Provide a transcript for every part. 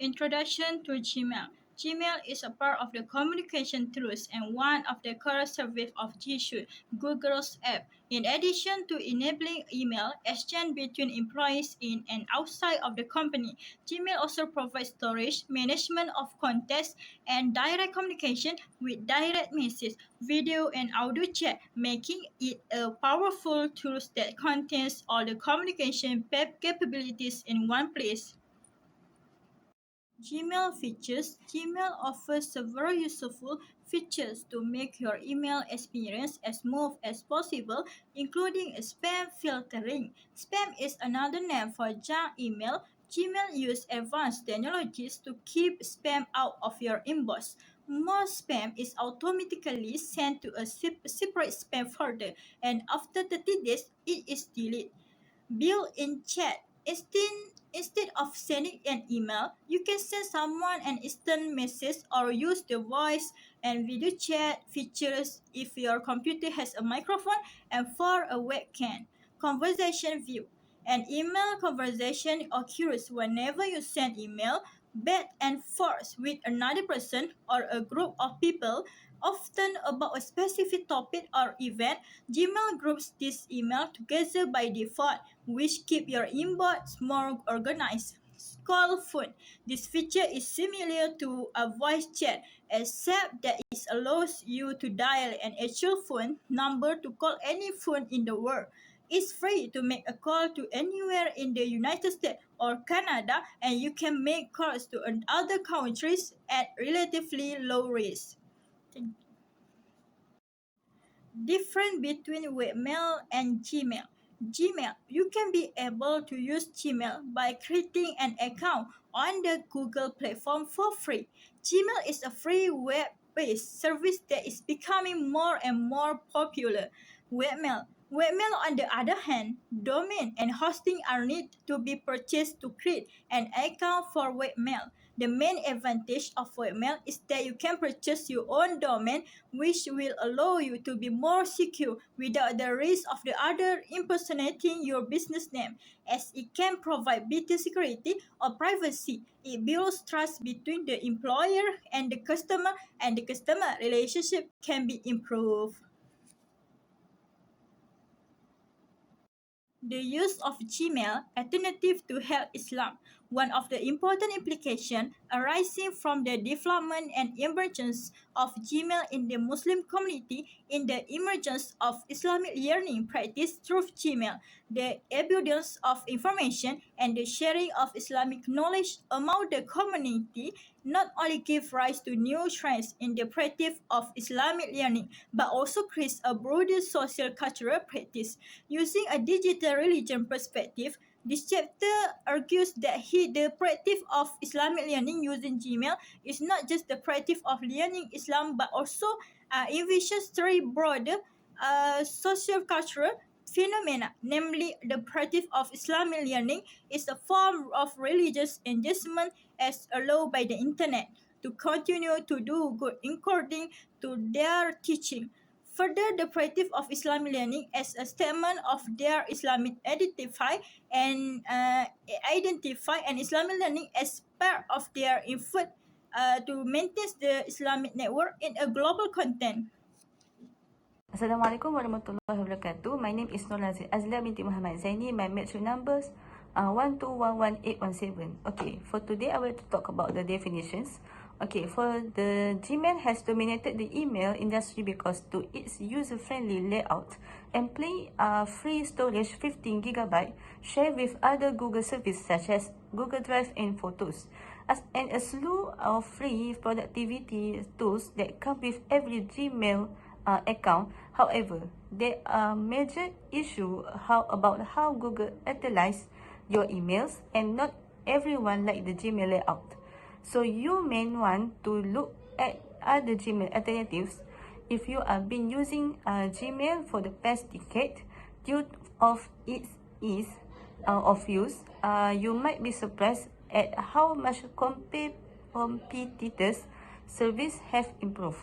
Introduction to Gmail. Gmail is a part of the communication tools and one of the core services of G Suite, Google's app. In addition to enabling email exchange between employees in and outside of the company, Gmail also provides storage, management of contacts, and direct communication with direct message, video, and audio chat, making it a powerful tool that contains all the communication capabilities in one place. Gmail features. Gmail offers several useful features to make your email experience as smooth as possible, including spam filtering. Spam is another name for junk email. Gmail uses advanced technologies to keep spam out of your inbox. Most spam is automatically sent to a separate spam folder, and after 30 days, it is deleted. Built-in chat. Instead of sending an email, you can send someone an instant message or use the voice and video chat features if your computer has a microphone and for a webcam. Conversation view. An email conversation occurs whenever you send email back and forth with another person or a group of people, often about a specific topic or event. Gmail groups this email together by default, which keep your inbox more organized. Call phone. This feature is similar to a voice chat, except that it allows you to dial an actual phone number to call any phone in the world. It's free to make a call to anywhere in the United States or Canada, and you can make calls to other countries at relatively low risk. Difference between webmail and Gmail. Gmail, you can be able to use Gmail by creating an account on the Google platform for free. Gmail is a free web-based service that is becoming more and more popular. Webmail. Webmail, on the other hand, domain and hosting are need to be purchased to create an account for webmail. The main advantage of webmail is that you can purchase your own domain, which will allow you to be more secure without the risk of the other impersonating your business name, as it can provide better security or privacy. It builds trust between the employer and the customer relationship can be improved. The use of Gmail alternative to health Islam. One of the important implications arising from the development and emergence of Gmail in the Muslim community in the emergence of Islamic learning practice through Gmail, the abundance of information and the sharing of Islamic knowledge among the community not only give rise to new trends in the practice of Islamic learning, but also creates a broader social cultural practice. Using a digital religion perspective, this chapter argues that the practice of Islamic learning using Gmail is not just the practice of learning Islam, but also envisions three broader social-cultural phenomena, namely the practice of Islamic learning is a form of religious engagement as allowed by the internet to continue to do good according to their teaching. Further, the practice of Islamic learning as a statement of their Islamic identify and Islamic learning as part of their effort to maintain the Islamic network in a global content. Assalamualaikum warahmatullahi wabarakatuh. My name is Norazrin Azlia binti Mohamad Zaini. My match numbers 1211817. Okay, for today I will talk about the definitions. Okay, for the Gmail has dominated the email industry because to its user-friendly layout and free storage 15 GB shared with other Google services such as Google Drive and Photos. And a slew of free productivity tools that come with every Gmail account. However, there are major issues about how Google utilize your emails, and not everyone like the Gmail layout. So you may want to look at other Gmail alternatives. If you have been using Gmail for the past decade, due of its ease of use, you might be surprised at how much competitors' service have improved.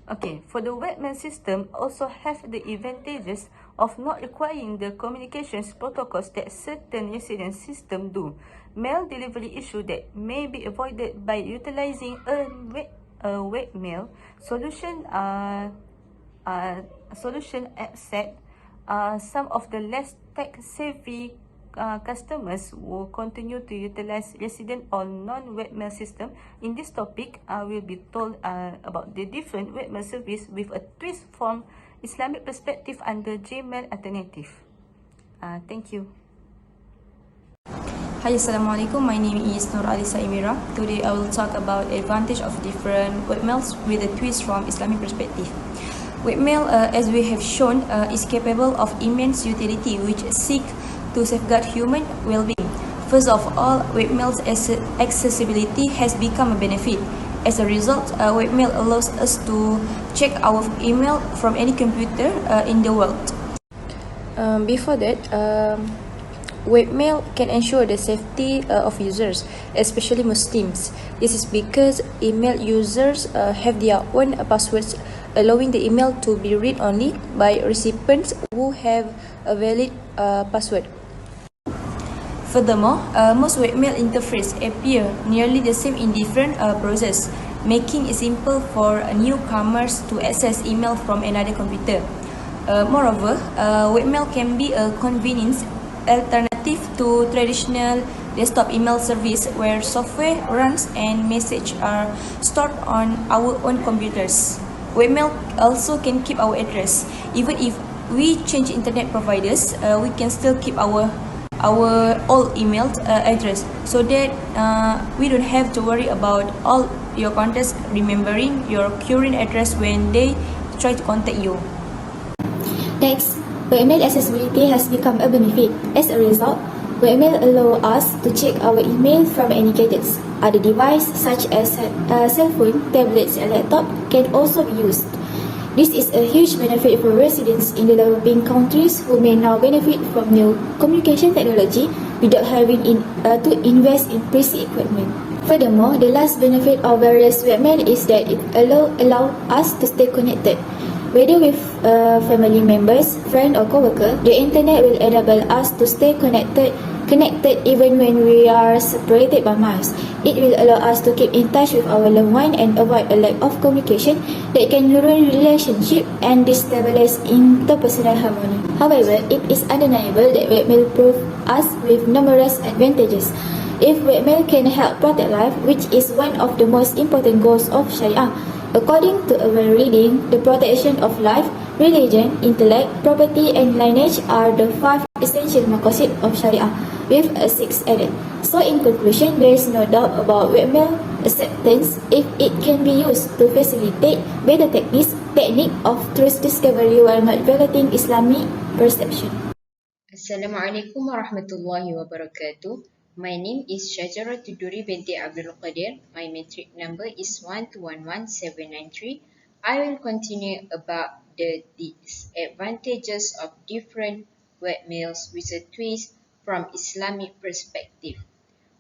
Okay, for the webmail system also have the advantages of not requiring the communications protocols that certain resident systems do. Mail delivery issue that may be avoided by utilizing a webmail solution accept some of the less tech-savvy customers will continue to utilize resident or non-webmail system. In this topic, I will be told about the different webmail service with a twist from Islamic perspective under Gmail alternative. Thank you. Hi, Assalamualaikum. My name is Nurul, Alissa, Emira. Today I will talk about advantage of different webmails with a twist from Islamic perspective. Webmail, as we have shown, is capable of immense utility which seek to safeguard human well-being. First of all, webmail's accessibility has become a benefit. As a result, webmail allows us to check our email from any computer in the world. Before that, webmail can ensure the safety of users, especially Muslims. This is because email users have their own passwords, allowing the email to be read only by recipients who have a valid password. Furthermore, most webmail interfaces appear nearly the same in different browsers, making it simple for newcomers to access email from another computer. Moreover, webmail can be a convenient alternative to traditional desktop email service where software runs and messages are stored on our own computers. Webmail also can keep our address. Even if we change internet providers, we can still keep our old email address, so that we don't have to worry about all your contacts remembering your current address when they try to contact you. Next, webmail accessibility has become a benefit. As a result, webmail allow us to check our email from any gadgets. Other devices such as cell phone, tablets, and laptop can also be used. This is a huge benefit for residents in developing countries who may now benefit from new communication technology without having to invest in PC equipment. Furthermore, the last benefit of various webmail is that it allow us to stay connected. Whether with family members, friends, or co-worker, the internet will enable us to stay connected even when we are separated by miles. It will allow us to keep in touch with our loved one and avoid a lack of communication that can ruin relationship and destabilize interpersonal harmony. However, it is undeniable that webmail provides us with numerous advantages. If webmail can help protect life, which is one of the most important goals of Sharia, according to our reading, the protection of life, religion, intellect, property, and lineage are the 5 essential maqasid of Sharia, with a 6th added. So in conclusion, there is no doubt about webmail acceptance if it can be used to facilitate better technique of truth discovery while not violating Islamic perception. Assalamualaikum warahmatullahi wabarakatuh. My name is Syajaratuddurry Binti Abdul. My metric number is 1211793. I will continue about the disadvantages of different webmails with a twist from Islamic perspective.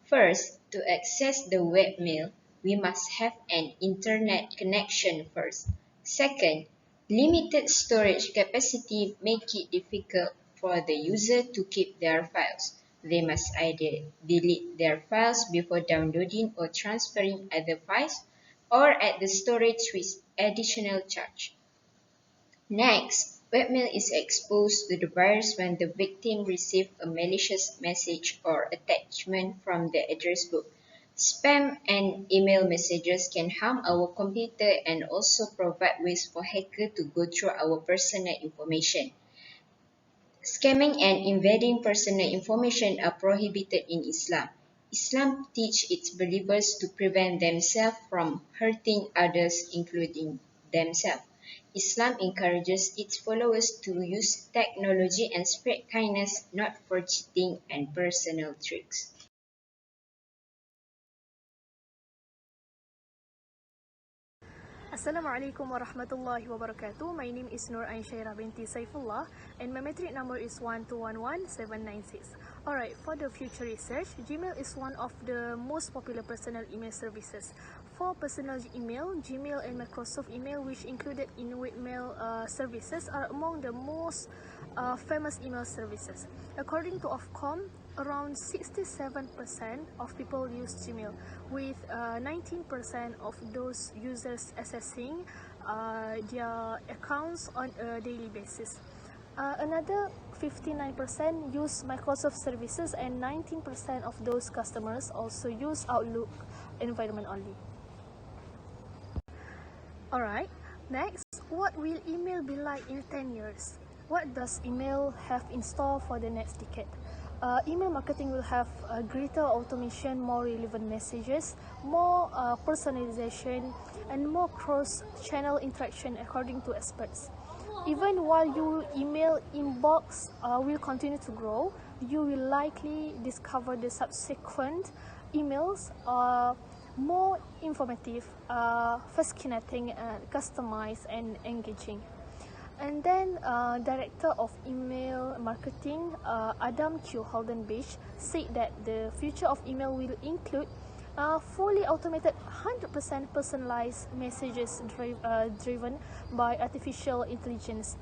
First, to access the webmail, we must have an internet connection first. Second, limited storage capacity make it difficult for the user to keep their files. They must either delete their files before downloading or transferring other files, or add the storage with additional charge. Next, webmail is exposed to the virus when the victim receives a malicious message or attachment from the address book. Spam and email messages can harm our computer and also provide ways for hackers to go through our personal information. Scamming and invading personal information are prohibited in Islam. Islam teaches its believers to prevent themselves from hurting others, including themselves. Islam encourages its followers to use technology and spread kindness, not for cheating and personal tricks. Assalamualaikum warahmatullahi wabarakatuh. My name is Syahirah Binti Syahifullah and my metric number is 1211796. Alright, for the future research, Gmail is one of the most popular personal email services. For personal email, Gmail and Microsoft email, which included in webmail services, are among the most famous email services. According to Ofcom, around 67% of people use Gmail, with 19% of those users accessing their accounts on a daily basis. Another 59% use Microsoft services, and 19% of those customers also use Outlook environment only. Alright, next, what will email be like in 10 years? What does email have in store for the next decade? Email marketing will have greater automation, more relevant messages, more personalization, and more cross-channel interaction according to experts. Even while your email inbox will continue to grow, you will likely discover the subsequent emails more informative, fascinating, customized, and engaging. And then, Director of Email Marketing, Adam Q. Holdenbeach, said that the future of email will include fully automated 100% personalized messages driven by artificial intelligence.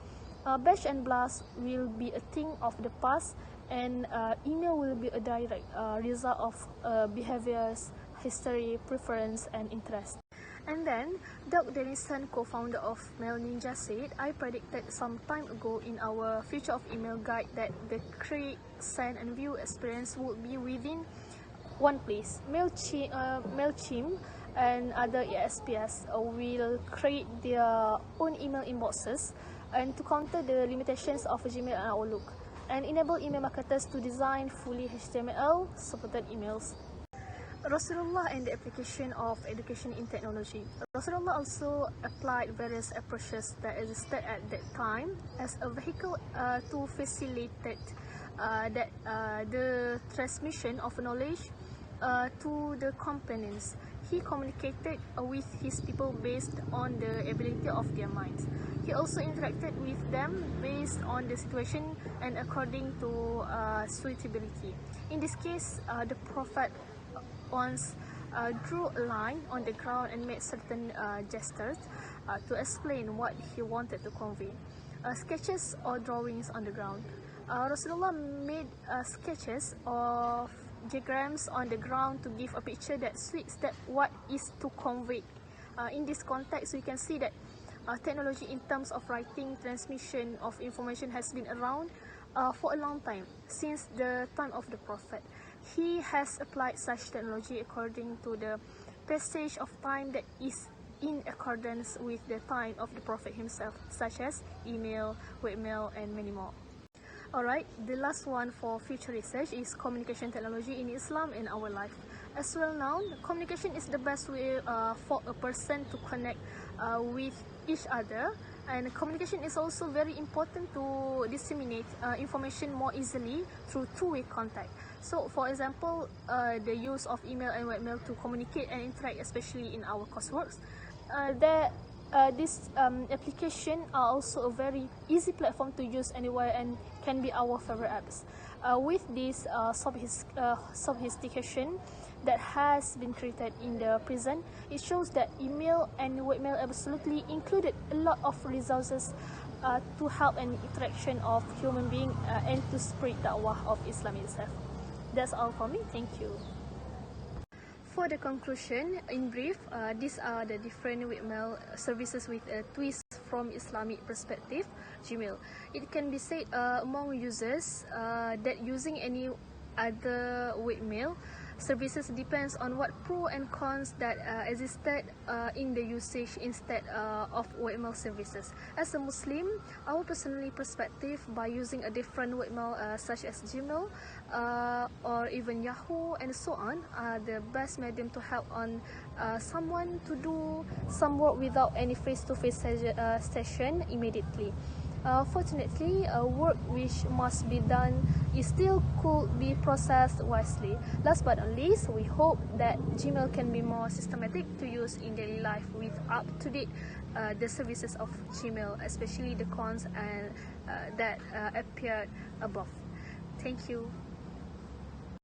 Batch and blast will be a thing of the past, and email will be a direct result of behaviors, history, preference, and interest. And then, Doug Denison, co-founder of Mail Ninja, said, I predicted some time ago in our Future of Email guide that the create, send, and view experience would be within one place. MailChimp and other ESPs will create their own email inboxes and to counter the limitations of Gmail and Outlook, and enable email marketers to design fully HTML supported emails. Rasulullah and the application of education in technology. Rasulullah also applied various approaches that existed at that time as a vehicle to facilitate the transmission of knowledge to the companions. He communicated with his people based on the ability of their minds. He also interacted with them based on the situation and according to suitability. In this case, the Prophet once drew a line on the ground and made certain gestures to explain what he wanted to convey. Sketches or drawings on the ground. Rasulullah made sketches of diagrams on the ground to give a picture that suits that what is to convey. In this context, we can see that technology in terms of writing, transmission of information has been around for a long time, since the time of the Prophet. He has applied such technology according to the passage of time that is in accordance with the time of the Prophet himself, such as email, webmail, and many more. Alright, the last one for future research is communication technology in Islam and our life. As well known, communication is the best way for a person to connect with each other, and communication is also very important to disseminate information more easily through two-way contact. So, for example, the use of email and webmail to communicate and interact, especially in our courseworks, this application are also a very easy platform to use anywhere and can be our favorite apps. With this sophistication that has been created in the present, it shows that email and webmail absolutely included a lot of resources to help an interaction of human being and to spread the da'wah of Islam itself. That's all for me. Thank you. For the conclusion, in brief, these are the different webmail services with a twist from Islamic perspective. Gmail. It can be said among users that using any other webmail services depends on what pros and cons that existed in the usage instead of webmail services. As a Muslim, our personal perspective by using a different webmail such as Gmail or even Yahoo and so on are the best medium to help on someone to do some work without any face-to-face session immediately. Fortunately, work which must be done is still could be processed wisely. Last but not least, we hope that Gmail can be more systematic to use in daily life with up-to-date the services of Gmail, especially the cons and that appeared above. Thank you.